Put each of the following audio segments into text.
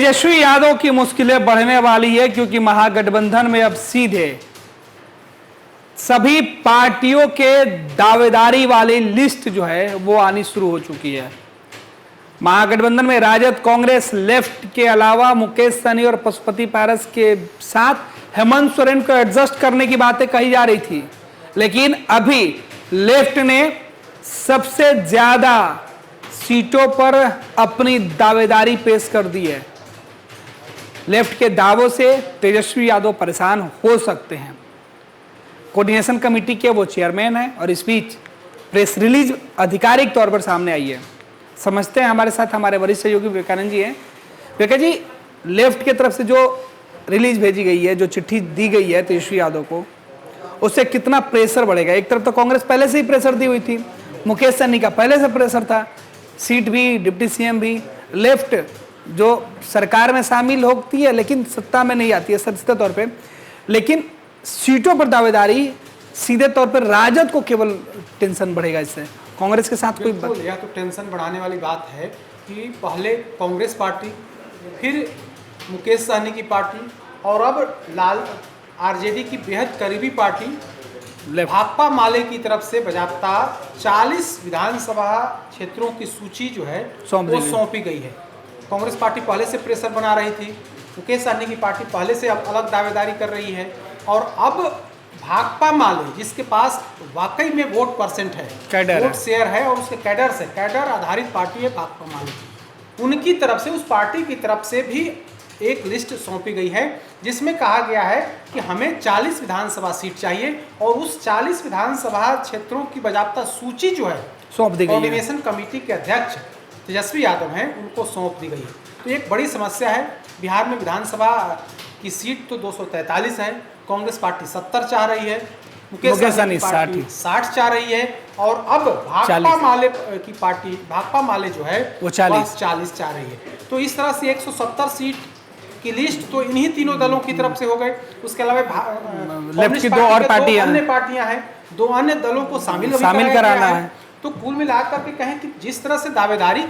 तेजस्वी यादव की मुश्किलें बढ़ने वाली है, क्योंकि महागठबंधन में अब सीधे सभी पार्टियों के दावेदारी वाली लिस्ट जो है वो आनी शुरू हो चुकी है। महागठबंधन में राजद, कांग्रेस, लेफ्ट के अलावा मुकेश सहनी और पशुपति पारस के साथ हेमंत सोरेन को एडजस्ट करने की बातें कही जा रही थी, लेकिन अभी लेफ्ट ने सबसे ज्यादा सीटों पर अपनी दावेदारी पेश कर दी है। लेफ्ट के दावों से तेजस्वी यादव परेशान हो सकते हैं। कोऑर्डिनेशन कमेटी के वो चेयरमैन हैं और इस बीच प्रेस रिलीज आधिकारिक तौर पर सामने आई है। समझते हैं, हमारे साथ हमारे वरिष्ठ सहयोगी विवेकानंद जी हैं। विवेका जी, लेफ्ट की तरफ से जो रिलीज भेजी गई है, जो चिट्ठी दी गई है तेजस्वी यादव को, उससे कितना प्रेशर बढ़ेगा? एक तरफ तो कांग्रेस पहले से ही प्रेशर दी हुई थी, मुकेश सहनी का पहले से प्रेशर था, सीट भी, डिप्टी सीएम भी। लेफ्ट जो सरकार में शामिल होती है लेकिन सत्ता में नहीं आती है सीधे तौर पे, लेकिन सीटों पर दावेदारी सीधे तौर पर राजद को केवल टेंशन बढ़ेगा इससे। कांग्रेस के साथ कोई यह तो टेंशन बढ़ाने वाली बात है कि पहले कांग्रेस पार्टी, फिर मुकेश सहनी की पार्टी और अब लाल आरजेडी की बेहद करीबी पार्टी भाकपा माले की तरफ से बजाबता 40 विधानसभा क्षेत्रों की सूची जो है वो सौंपी गई है। कांग्रेस पार्टी पहले से प्रेशर बना रही थी, मुकेश सहनी की पार्टी पहले से अब अलग दावेदारी कर रही है, और अब भाकपा माले जिसके पास वाकई में वोट परसेंट है, वोट शेयर है और उसके कैडर से, कैडर आधारित पार्टी है भाकपा माले, उनकी तरफ से, उस पार्टी की तरफ से भी एक लिस्ट सौंपी गई है जिसमें कहा गया है कि हमें 40 विधानसभा सीट चाहिए और उस 40 विधानसभा क्षेत्रों की बाकायदा सूची जो है सौंप दी गई है। कोऑर्डिनेशन कमेटी के अध्यक्ष तेजस्वी यादव हैं, उनको सौंप दी गई है। तो एक बड़ी समस्या है। बिहार में विधानसभा की सीट तो 243 है, कांग्रेस पार्टी 70 चाह रही है, मुकेश सहनी 60 चाह रही है, और अब भाकपा माले की पार्टी, भाकपा माले जो है वो 40 चाह रही है। तो इस तरह से 170 सीट की लिस्ट तो इन्हीं तीनों दलों की तरफ से हो गए। उसके अलावा लेफ्ट की दो और पार्टियां हैं, 2 अन्य दलों को शामिल कराना है। तो कुल मिलाकर के कहें कि जिस तरह से दावेदारी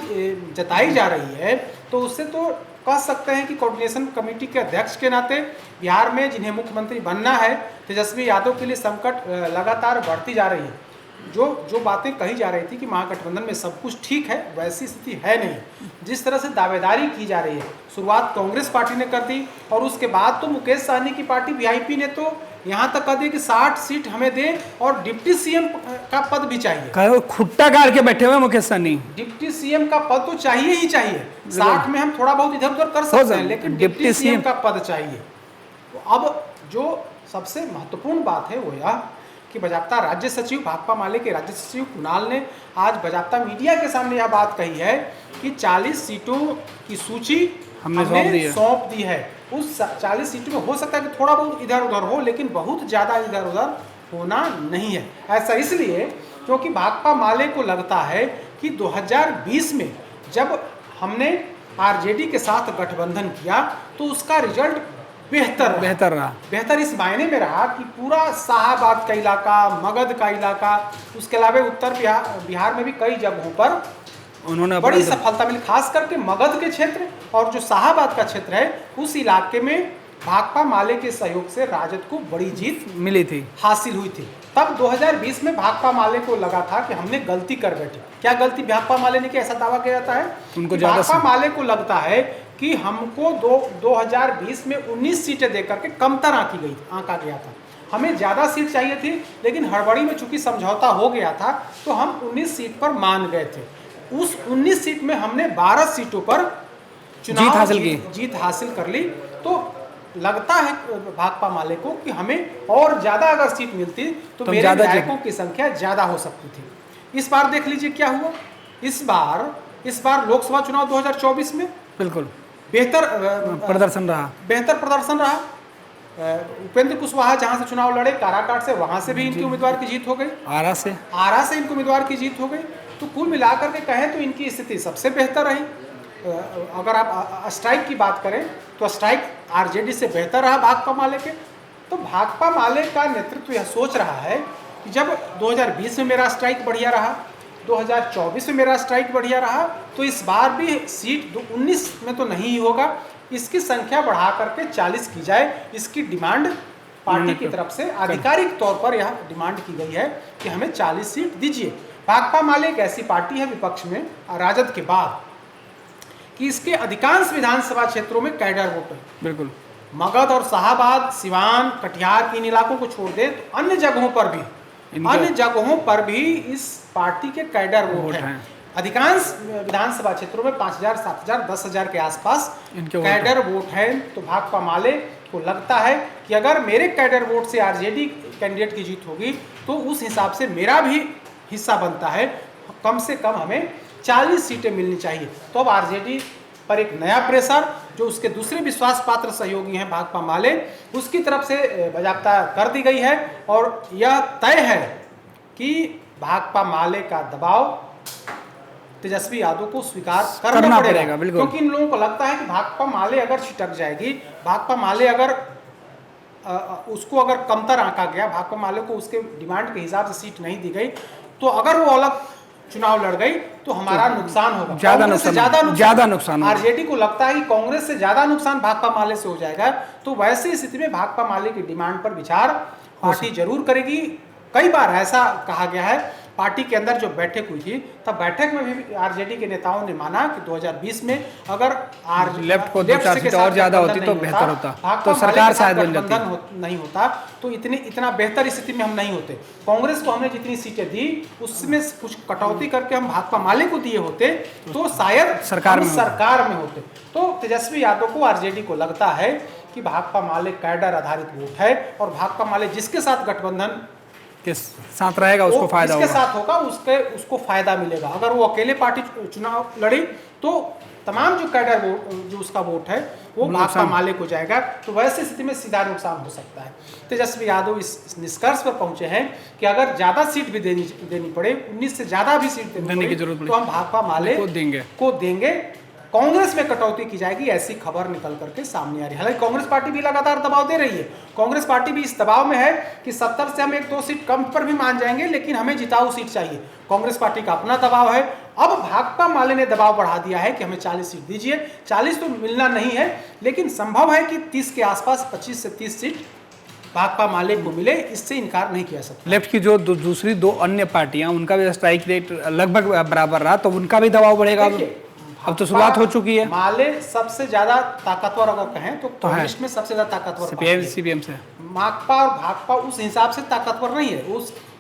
जताई जा रही है, तो उससे तो कह सकते हैं कि कोऑर्डिनेशन कमेटी के अध्यक्ष के नाते बिहार में जिन्हें मुख्यमंत्री बनना है, तेजस्वी यादव के लिए संकट लगातार बढ़ती जा रही है। जो बातें कही जा रही थी कि महागठबंधन में सब कुछ ठीक है, वैसी स्थिति है नहीं। जिस तरह से दावेदारी की जा रही है, शुरुआत कांग्रेस पार्टी ने कर दी और उसके बाद तो मुकेश सहनी की पार्टी वीआईपी ने तो यहाँ तक कह दिया कि 60 सीट हमें दे और डिप्टी सीएम का पद भी चाहिए। खुट्टा गाड़ के बैठे हुए मुकेश सहनी, डिप्टी सीएम का पद तो चाहिए ही चाहिए। 60 में हम थोड़ा बहुत इधर उधर कर सकते हैं, लेकिन डिप्टी सीएम का पद चाहिए। तो अब जो सबसे महत्वपूर्ण बात है वो यह कि बजाबता राज्य सचिव, भाकपा माले के राज्य सचिव कुणाल ने आज बजाबता मीडिया के सामने यह बात कही है कि 40 सीटों की सूची हमने सौंप दी है। उस 40 सीटों में हो सकता है कि थोड़ा बहुत इधर उधर हो, लेकिन बहुत ज़्यादा इधर उधर होना नहीं है। ऐसा इसलिए क्योंकि भाकपा माले को लगता है कि 2020 में जब हमने आरजेडी के साथ गठबंधन किया तो उसका रिजल्ट बेहतर रहा। बेहतर इस मायने में रहा कि पूरा शाहाबाद का इलाका, मगध का इलाका, उसके अलावा उत्तर बिहार में भी कई जगहों पर उन्होंने बड़ी सफलता मिली। खास करके मगध के क्षेत्र और जो शाहाबाद का क्षेत्र है, उस इलाके में भाकपा माले के सहयोग से राजद को बड़ी जीत मिली थी, हासिल हुई थी। तब 2020 में भाकपा माले को लगा था कि हमने गलती कर बैठे। क्या गलती भाकपा माले ने, ऐसा दावा किया जाता है उनको, भाकपा माले को लगता है कि हमको 2020 में 19 सीटें देकर के कमतर आंका गया था। हमें ज़्यादा सीट चाहिए थी, लेकिन हड़बड़ी में चूंकि समझौता हो गया था तो हम 19 सीट पर मान गए थे। उस 19 सीट में हमने 12 सीटों पर जीत हासिल कर ली। तो लगता है भाकपा माले को कि हमें और ज़्यादा अगर सीट मिलती तो मेरे विधायकों की संख्या ज़्यादा हो सकती थी। इस बार देख लीजिए क्या हुआ। इस बार लोकसभा चुनाव 2024 में बिल्कुल बेहतर प्रदर्शन रहा। उपेंद्र कुशवाहा जहां से चुनाव लड़े, काराकाट से, वहां से भी इनकी उम्मीदवार की जीत हो गई, आरा से इनकी उम्मीदवार की जीत हो गई। तो कुल मिलाकर के कहें तो इनकी स्थिति सबसे बेहतर रही। अगर आप स्ट्राइक की बात करें तो स्ट्राइक आरजेडी से बेहतर रहा भाकपा माले के। तो भाकपा माले का नेतृत्व यह सोच रहा है कि जब 2020 में मेरा स्ट्राइक बढ़िया रहा, 2024 में मेरा स्ट्राइक बढ़िया रहा, तो इस बार भी सीट 19 में तो नहीं होगा, इसकी संख्या बढ़ा करके 40 की जाए, इसकी डिमांड पार्टी की तरफ से आधिकारिक तौर पर यह डिमांड की गई है कि हमें 40 सीट दीजिए। भाकपा माले एक ऐसी पार्टी है विपक्ष में राजद के बाद कि इसके अधिकांश विधानसभा क्षेत्रों में कैडर वोट है। बिल्कुल, मगध और शाहाबाद, सिवान, कटिहार, इन इलाकों को छोड़ दे तो अन्य जगहों पर भी इस पार्टी के कैडर वोट हैं। अधिकांश विधानसभा क्षेत्रों में 5000, 7000, 10,000 के आसपास कैडर वोट है। तो भाकपा माले को लगता है कि अगर मेरे कैडर वोट से आरजेडी कैंडिडेट की जीत होगी तो उस हिसाब से मेरा भी हिस्सा बनता है, कम से कम हमें 40 सीटें मिलनी चाहिए। तो अब आरजेडी पर एक नया प्रेशर, जो उसके दूसरे विश्वास पात्र सहयोगी हैं भाकपा माले, उसकी तरफ से बाकायदा कर दी गई है। और यह तय है कि भाकपा माले का दबाव तेजस्वी यादव को स्वीकार करना पड़ेगा, क्योंकि इन लोगों को लगता है कि भाकपा माले अगर छिटक जाएगी, भाकपा माले अगर उसको अगर कमतर आंका गया, भाकपा माले को उसके डिमांड के हिसाब से सीट नहीं दी गई, तो अगर वो अलग चुनाव लड़ गई तो हमारा नुकसान होगा, ज्यादा नुकसान। आरजेडी को लगता है कि कांग्रेस से ज्यादा नुकसान भाकपा माले से हो जाएगा। तो वैसी स्थिति में भाकपा माले की डिमांड पर विचार पार्टी जरूर करेगी। कई बार ऐसा कहा गया है, पार्टी के अंदर जो बैठक हुई थी तब बैठक में भी आरजेडी के नेताओं ने माना कि 2020 में अगर लेफ्ट को 2-4 सीट और ज्यादा होती तो बेहतर होता, तो सरकार शायद बन जाती, नहीं होता तो इतना बेहतर स्थिति में हम नहीं होते। कांग्रेस को हमने जितनी सीटें दी उसमें कुछ कटौती करके हम भाकपा माले को दिए होते तो शायद सरकार में होते। तो तेजस्वी यादव को, आरजेडी को लगता है कि भाकपा माले कैडर आधारित वोट है और भाकपा माले जिसके साथ गठबंधन के साथ रहेगा उसको फायदा होगा, साथ होगा उसको फायदा मिलेगा। अगर वो अकेले पार्टी चुनाव लड़ी तो तमाम जो कैडर वोट, जो उसका वोट है वो भाकपा माले को जाएगा। तो वैसी स्थिति में सीधा नुकसान हो सकता है। तेजस्वी यादव इस निष्कर्ष पर पहुंचे हैं कि अगर ज्यादा सीट भी देनी पड़े, 19 से ज्यादा भी सीट देने की जरूरत पड़े, तो हम भाकपा माले को देंगे। कांग्रेस में कटौती की जाएगी, ऐसी खबर निकल करके सामने आ रही है। हालांकि कांग्रेस पार्टी भी लगातार दबाव दे रही है। कांग्रेस पार्टी भी इस दबाव में है कि 70 से हम 1-2 सीट कम पर भी मान जाएंगे, लेकिन हमें जिताऊ सीट चाहिए। कांग्रेस पार्टी का अपना दबाव है। अब भाकपा माले ने दबाव बढ़ा दिया है कि हमें 40 सीट दीजिए। 40 तो मिलना नहीं है, लेकिन संभव है कि 30 के आसपास 25 से 30 सीट भाकपा माले को मिले, इससे इनकार नहीं किया सकता। लेफ्ट की जो दूसरी 2 अन्य पार्टियां, उनका भी स्ट्राइक रेट लगभग बराबर रहा, तो उनका भी दबाव बढ़ेगा। अब तो शुरुआत हो चुकी है। माले सबसे ज्यादा ताकतवर अगर कहें तो कम्युनिस्ट में सबसे ज्यादा ताकतवर सीपीएम से। माकपा और भाकपा उस हिसाब से ताकतवर नहीं है, वो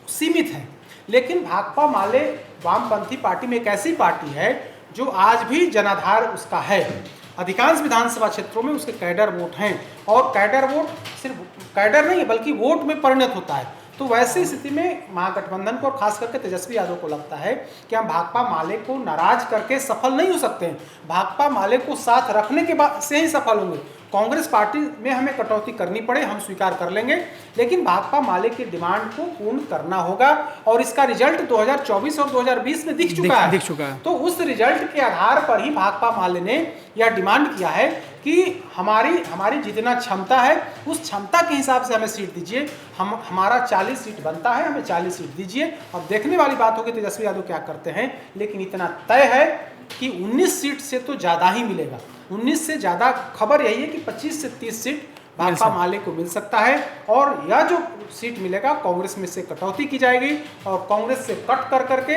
सीमित है। लेकिन भाकपा माले वामपंथी पार्टी में एक ऐसी पार्टी है जो आज भी जनाधार उसका है। अधिकांश विधानसभा क्षेत्रों में उसके कैडर वोट हैं, और कैडर वोट सिर्फ कैडर नहीं है बल्कि वोट में परिणत होता है। तो वैसी स्थिति में महागठबंधन को और खास करके तेजस्वी यादव को लगता है कि हम भाकपा माले को नाराज करके सफल नहीं हो सकते हैं। भाकपा माले को साथ रखने के बाद से ही सफल होंगे। कांग्रेस पार्टी में हमें कटौती करनी पड़े हम स्वीकार कर लेंगे, लेकिन भाकपा माले की डिमांड को पूर्ण करना होगा। और इसका रिजल्ट 2024 और 2020 में दिख चुका है। तो उस रिजल्ट के आधार पर ही भाकपा माले ने यह डिमांड किया है कि हमारी जितना क्षमता है उस क्षमता के हिसाब से हमें सीट दीजिए। हमारा 40 सीट बनता है, हमें 40 सीट दीजिए। अब देखने वाली बात होगी तेजस्वी यादव क्या करते हैं, लेकिन इतना तय है कि 19 सीट से तो ज़्यादा ही मिलेगा। 19 से ज़्यादा, खबर यही है कि 25 से 30 सीट भाकपा माले को मिल सकता है। और यह जो सीट मिलेगा कांग्रेस में से कटौती की जाएगी और कांग्रेस से कट कर करके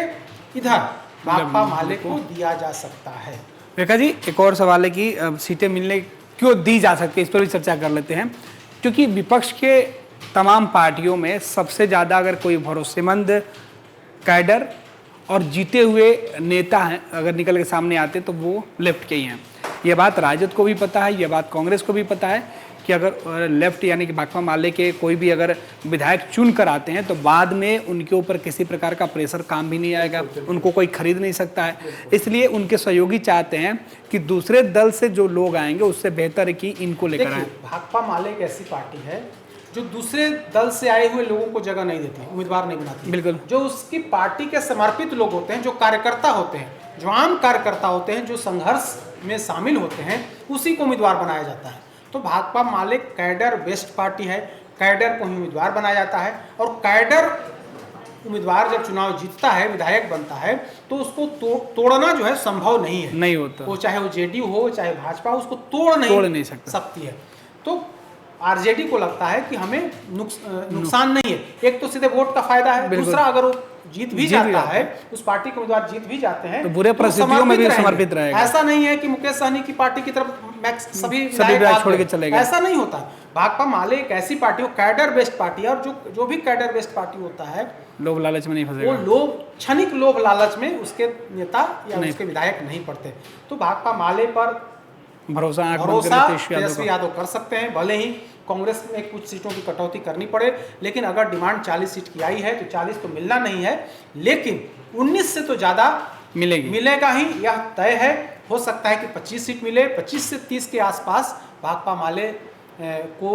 इधर भाकपा माले को दिया जा सकता है। रेखा जी, एक और सवाल है कि सीटें मिलने क्यों दी जा सकती है, इस पर भी चर्चा कर लेते हैं। क्योंकि विपक्ष के तमाम पार्टियों में सबसे ज़्यादा अगर कोई भरोसेमंद कैडर और जीते हुए नेता हैं अगर निकल के सामने आते तो वो लेफ्ट के ही हैं। ये बात राजद को भी पता है, ये बात कांग्रेस को भी पता है कि अगर लेफ्ट यानी कि भाकपा माले के कोई भी अगर विधायक चुन कर आते हैं तो बाद में उनके ऊपर किसी प्रकार का प्रेशर काम भी नहीं आएगा, उनको कोई खरीद नहीं सकता है। इसलिए उनके सहयोगी चाहते हैं कि दूसरे दल से जो लोग आएंगे उससे बेहतर है कि इनको लेकर आए। भाकपा माले एक ऐसी पार्टी है जो दूसरे दल से आए हुए लोगों को जगह नहीं देती, उम्मीदवार नहीं बनाती। बिल्कुल, जो उसकी पार्टी के समर्पित लोग होते हैं, जो कार्यकर्ता होते हैं, जो आम कार्यकर्ता होते हैं, जो संघर्ष में शामिल होते हैं, उसी को उम्मीदवार बनाया जाता है। तो भाकपा माले कैडर बेस्ड पार्टी है, कैडर को ही उम्मीदवार बनाया जाता है। और कैडर उम्मीदवार जब चुनाव जीतता है, विधायक बनता है, तो उसको तोड़ना जो है संभव नहीं है, नहीं होता। वो चाहे वो जेडीयू हो चाहे भाजपा, उसको तोड़ नहीं सकती है। तो आरजेडी को लगता है कि हमें नुकसान नहीं है। एक तो सीधे वोट का फायदा है, दूसरा अगर वो जीत भी जाता है, उस पार्टी के उम्मीदवार जीत भी जाते हैं तो बुरे परिस्थितियों में भी समर्पित रहेगा। ऐसा नहीं है कि मुकेश सहनी की पार्टी की तरफ सभी विधायक छोड़ के चले गए, ऐसा नहीं होता। भाकपा माले एक ऐसी पार्टी हो, कैडर बेस्ड पार्टी है, और जो भी कैडर बेस्ड पार्टी होता है, लोभ लालच में नहीं फंसेगा। वो लोग क्षणिक लोभ लालच में उसके नेता या उसके विधायक नहीं पड़ते। तो भाकपा माले पर भरोसा तेजस्वी यादव कर सकते हैं, भले ही कांग्रेस में कुछ सीटों की कटौती करनी पड़े, लेकिन अगर डिमांड 40 सीट की आई है तो 40 तो मिलना नहीं है, लेकिन 19 से तो ज्यादा मिलेगा ही, यह तय है। हो सकता है कि 25 सीट मिले, 25 से 30 के आसपास भाकपा माले को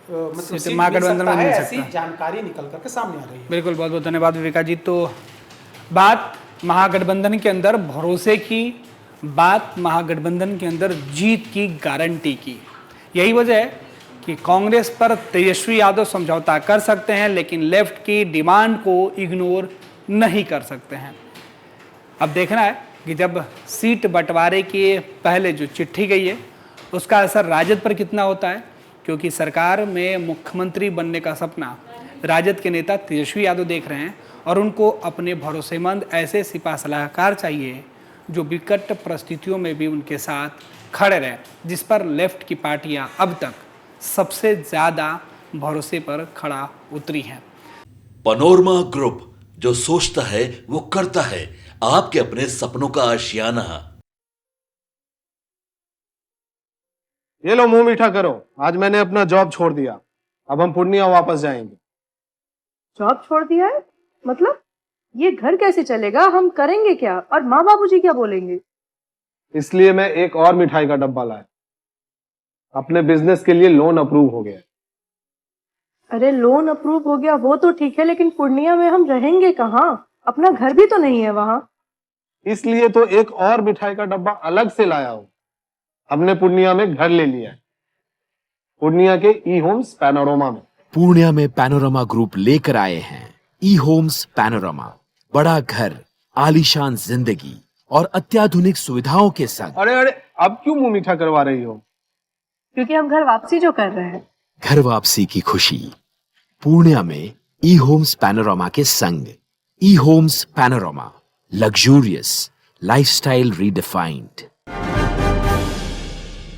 मतलब महागठबंधन में ऐसी जानकारी निकल करके सामने आ रही है। बिल्कुल, बहुत बहुत धन्यवाद विवेका जी। तो बात महागठबंधन के अंदर भरोसे की, बात महागठबंधन के अंदर जीत की गारंटी की। यही वजह है कि कांग्रेस पर तेजस्वी यादव समझौता कर सकते हैं, लेकिन लेफ्ट की डिमांड को इग्नोर नहीं कर सकते हैं। अब देखना है कि जब सीट बंटवारे के पहले जो चिट्ठी गई है उसका असर राजद पर कितना होता है, क्योंकि सरकार में मुख्यमंत्री बनने का सपना राजद के नेता तेजस्वी यादव देख रहे हैं, और उनको अपने भरोसेमंद ऐसे सिपा सलाहकार चाहिए जो विकट परिस्थितियों में भी उनके साथ खड़े रहे, जिस पर लेफ्ट की पार्टियां अब तक सबसे ज्यादा भरोसे पर खड़ा उतरी हैं। पनोरमा ग्रुप, जो सोचता है वो करता है, आपके अपने सपनों का आशियाना। ये लो मुंह मीठा करो, आज मैंने अपना जॉब छोड़ दिया, अब हम पूर्णिया वापस जाएंगे। जॉब छोड़ दिया है? मतलब ये घर कैसे चलेगा, हम करेंगे क्या, और माँ बाबूजी क्या बोलेंगे? इसलिए मैं एक और मिठाई का डब्बा लाया, अपने बिजनेस के लिए लोन अप्रूव हो गया। अरे लोन अप्रूव हो गया वो तो ठीक है, लेकिन पूर्णिया में हम रहेंगे कहाँ? अपना घर भी तो नहीं है वहाँ। इसलिए तो एक और मिठाई का डब्बा अलग से लाया हूँ, हमने पूर्णिया में घर ले लिया है, पूर्णिया के ई होम्स पैनोरमा में। पूर्णिया में पैनोरमा ग्रुप लेकर आए हैं ई होम्स पैनोरमा, बड़ा घर, आलीशान जिंदगी और अत्याधुनिक सुविधाओं के संग। अरे अरे, अब क्यों मुंह मीठा करवा रही हो? क्योंकि हम घर वापसी जो कर रहे हैं। घर वापसी की खुशी पूर्णिया में ई होम्स पैनोरमा के संग। ई homes panorama, luxurious lifestyle redefined.